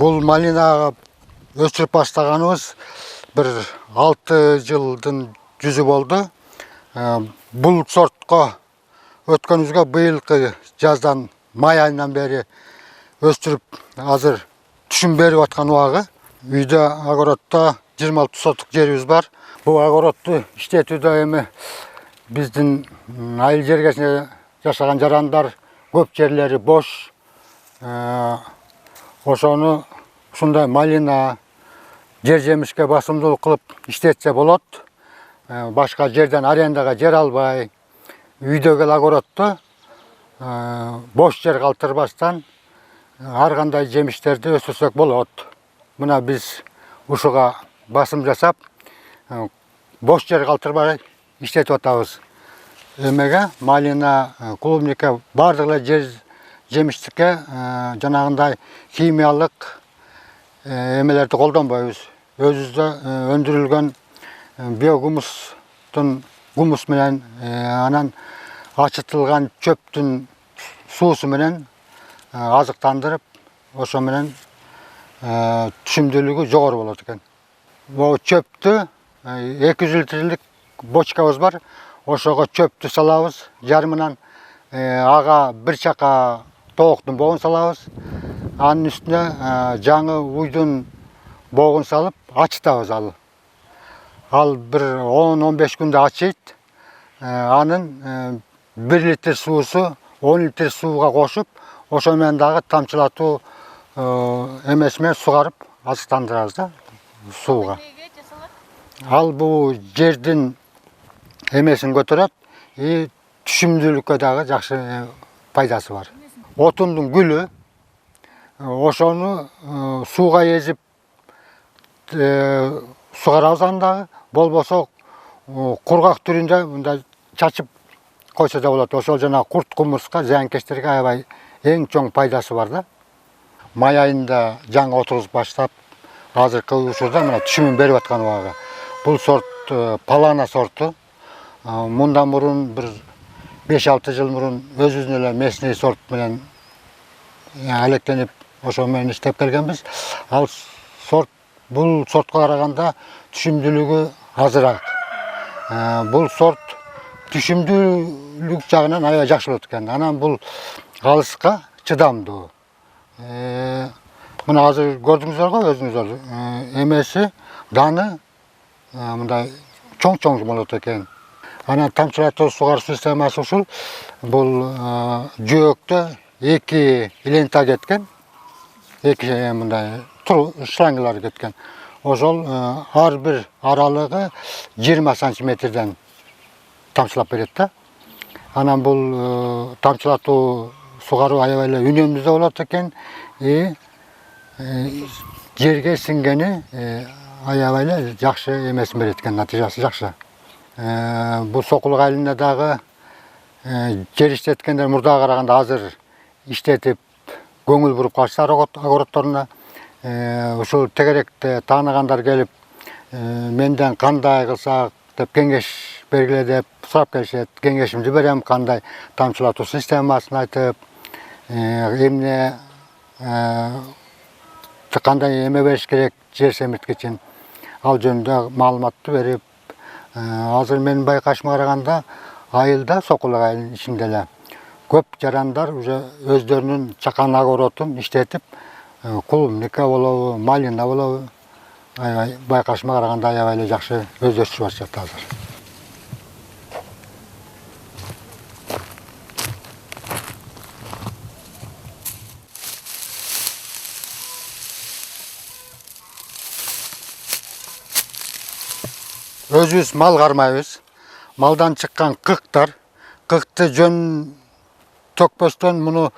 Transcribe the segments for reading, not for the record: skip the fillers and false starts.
Бұл малина өсіріп бастағанымыз бір 6 жылдың жүзі болды. Бұл сортқа өткенімізге биылғы жаздан май айынан бері өстіріп азыр түшін беріп атқан уағы. Үйде огородта 26 сотық жеріміз бар. Бұл огородты іштетуде эми біздің айыл жергесіне жашаған жарандар көп жерлері бош. Ошону ушундай малина жер жемишке басымдуулук кылып иштетсе болот. Башка жерден арендага жер албай, үйдөгү огородто бош жер калтырбастан ар кандай жемиштерди өсүрсөк болот. Мына биз ушуга басым жасап, бош жер калтырбай иштетип атабыз. Эмеге малина, клубника бардык эле жер жемиштикке жанагындай химиялык эмелерди колдонбойбуз. Өзүбүздө өндүрүлгөн биогумустун гумус менен анан ачытылган чөптүн суусу менен азыктандырып, ошо менен түшүмдүүлүгү жогору болот экен. Бул чөптү 200 литрлик бочкабыз бар. Ошого чөптү салабыз, жарымынан ага бир чака тооктун боогун салабыз. Анын үстүнө жаңы уйдун боогун салып, ачытабыз ал. Ал бир 10-15 күндө ачыйт. Анын 1 литр суусу 10 литр сууга кошуп, ошо менен дагы тамчылатуу эмеси менен сугарып азыктандырабыз да сууга. Ал бул жердин эмесин көтөрөт, түшүмдүүлүккө дагы жакшы пайдасы бар. Отундун гүлү ошону сууга езип сугарабыз андагы, болбосо кургак түрүндө мындай чачып койсо да болот. Ошол жана курт кумурска, зыянкечтерге аябай эң чоң пайдасы бар да. Май айында жаңы отургузуп баштап, азыркы учурда мына түшүмүн берип аткан убагы. Бул сорт палана сорту. Мындан мурун бир 5-6 жыл мурун өзүбүздүн эле местный сорт менен алектенип, ошо менен иштеп келгенбиз. Ал сорт бул сортко караганда түшүмдүүлүгү азыраак. Бул сорт түшүмдүүлүк жагынан аябай жакшы болот экен. Анан бул калыска чыдамдуу. Мына азыр көрдүңүздөр го өзүңүздөр. Эмеси даны мындай чоң-чоң болот экен. Анан тамчылатуу сугаруу системасы ушул. Бул жөөктө 2 лента кеткен. 2 мындай шлангылар кеткен. Ошол ар бир аралыгы 20 сантиметрден тамчылап берет да. Анан бул тамчылатуу сугаруу аябай эле үнөмдүү болот экен. Жерге сиңгени аябай эле жакшы эмесин берет экен, натыйжасы жакшы. Бул Сокулук айылында дагы жер иштеткендер мурдага караганда азыр иштетип көңүл буруп калышты огородторуна. Ушул тегеректе тааныгандар келип, менден кандай кылсак деп кеңеш бергиле деп сурап келишет. Кеңешимди берем, кандай тамчылатуу системасын айтып, эмне кандай эме бериш керек жер семирткичин, ал жөнүндө маалыматты берип, азыр менин байкашыма караганда айылда Сокулук айылынын ичинде эле көп жарандар уже өздөрүнүн чакан огородун иштетип, клубника болобу, малина болобу, аябай байкашыма караганда аябай эле жакшы өзгөрүшү башляды азыр. Өзүбүз мал кармайбыз. Малдан чыккан кыкты жөн төкпөстөн муну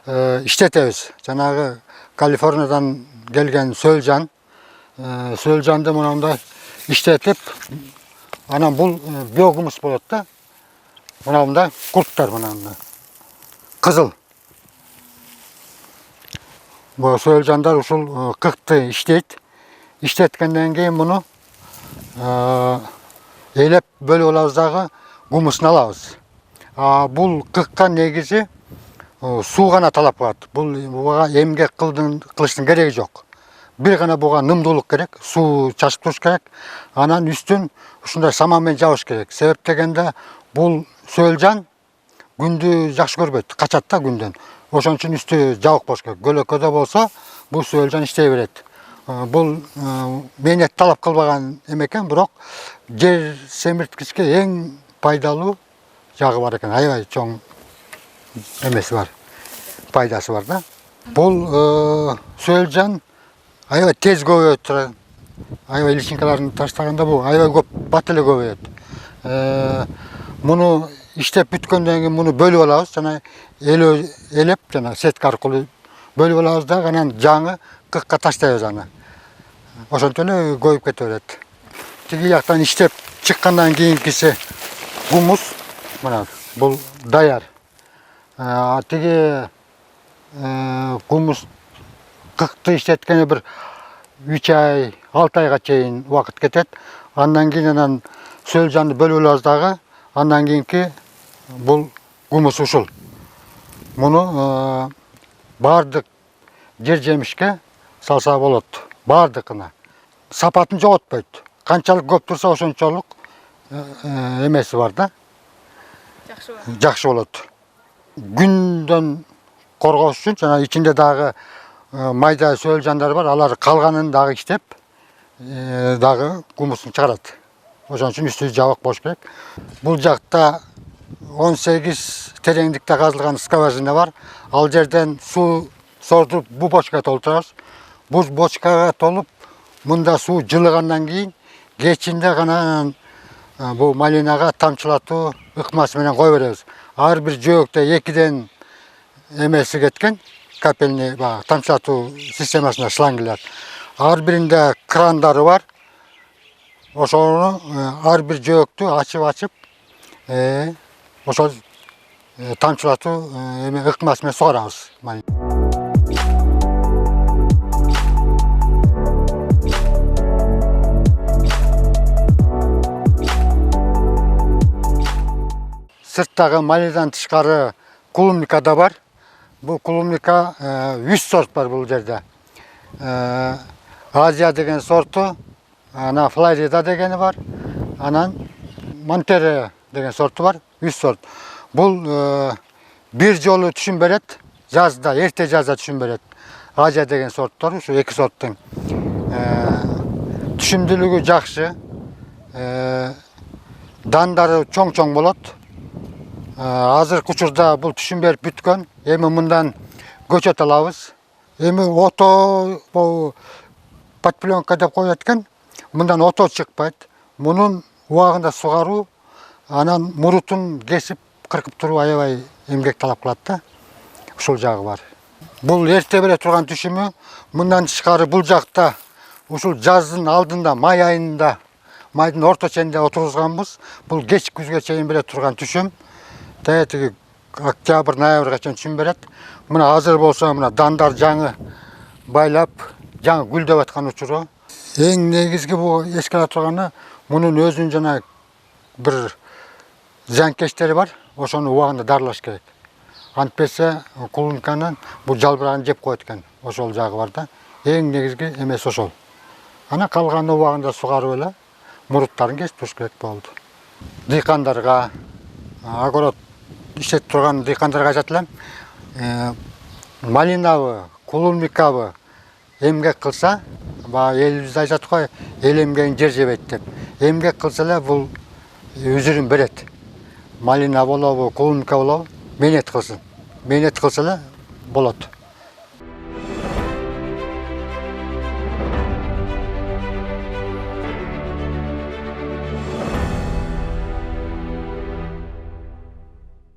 иштетебиз. Жанагы Калифорниядан келген сөөлжанды мындай иштетип, анан бул биогумус болот да. Мындай курттар мындай кызыл. Бул сөөлжандар ушул кыкты иштейт. Иштеткенден кийин муну элеп бөлүп алабыз дагы гумусын алабыз. Бул кыкка негизи суу гана талап кылат. Буга эмгек кылыштын кереги жок. бир гана буга нымдуулук керек, суу чачып туруш керек. Анан үстүн ушундай саманмен жабыш керек. Себеп дегенде бул сөөлжан күндү жакшы көрбөйт, качат да күндөн. Ошон үчүн үстү жабык болуш керек. Көлөкөдө болсо бул сөөлжан иштей берет. Бул мээнет талап кылбаган экен, бирок жер семирткичке эң пайдалуу жагы бар экен. Аябай чоң эмеси бар, пайдасы бар да. Бул сөөлжан аябай тез көбөйөт турат. Аябай личинкаларын таштаганда бул аябай көп, бат эле көбөйөт. Муну иштеп бүткөндөн кийин муну бөлүп алабыз, жана элеп, жана сетка аркылуу бөлүп алабыз да, анан жаңы кыкка таштайбыз аны. Ошентип эле көбөйүп кете берет. Тиги жактан иштеп чыккандан кийинкиси гумус. Мына бул даяр. Тиги гумус кыкты иштеткене бир 3 ай, 6 айга чейин убакыт кетет. Андан кийин анан сөөлжанды бөлүп алабыз дагы. Андан кийинки бул гумус ушул. Муну бардык жер жемишке салса болот. Бардыкына. Сапатын жоготпойт. Канчалык көп турса ошончолук эмеси бар да. Жакшы болот. Күндөн коргош үчүн жана ичинде дагы майда сөөлжандар бар. Алар калганын дагы иштеп, дагы гумусун чыгарат. Ошон үчүн үстү жабык болуш керек. Бул жакта 18 тереңдикте казылган скважина бар. Ал жерден суу сордуп бу бочкага толтурабыз. Бу бочкага толуп, мында суу жылыгандан кийин кечинде гана бу малинага тамчылатуу ыкмасы менен кое беребиз. Ар бир жөөктө 2ден эмеси кеткен, капельный тамчылатуу системасына шлангилер. Ар биринде крандары бар. Ошону ар бир жөөктү ачып, ошол тамчылатуу ыкмасы менен сугарабыз. Сырттагы малинадан тышкары клубника да бар. Бул клубника 100 сорт бар бул жерде. Азия деген сорту, ана Флорида дегени бар. Анан Монтере деген сорту бар, 100 сорт. Бул бир жолу түшүм берет, жазда, эрте жазда түшүм берет. Азия деген сорттор, ушу 2 сорттун түшүмдүүлүгү жакшы. Дандары чоң-чоң болот. Азыркы учурда бул түшүм берип бүткөн. Эми мындан көчөт алабыз. Эми ото подпленка деп коет экен. Мындан ото чыкпайт. Мунун убагында сугаруу, анан мурутун кесип, кыркып туруу аябай эмгек талап кылат да. Ушул жагы бар. Бул эрте бере турган түшүмү. Мындан тышкары бул жакта ушул жаздын алдында, май айында, майдын орто ченинде отургузганбыз. Бул кеч күзгө чейин бере турган түшүм. Тиги октябрь, ноябрга чейин түшүм берет. Мына азыр болсо мына дандар жаңы байлап, жаңы гүлдөп аткан учуру. Эң негизги бул эске ала турганы, мунун өзүнүн жана бир зыянкечтери бар. Ошону убагында дарылаш керек. Антпесе клубниканын бул жалбырагын жеп коет экен. Ошол жагы бар да. Эң негизги эмес ошол. Ана калганы убагында сугарып эле муруттарын кесип туруш керек болду. Дыйкандарга, огород иштеп турган дыйкандарга айтат элем, малинабы, клубникабы эмгек кылса, элибизде айтат го, эл эмгегин жер жебейт деп. Эмгек кылса эле бул үзүрүн берет. Малина болобу, клубника болобу, мээнет кылсын. Мээнет кылса эле болот.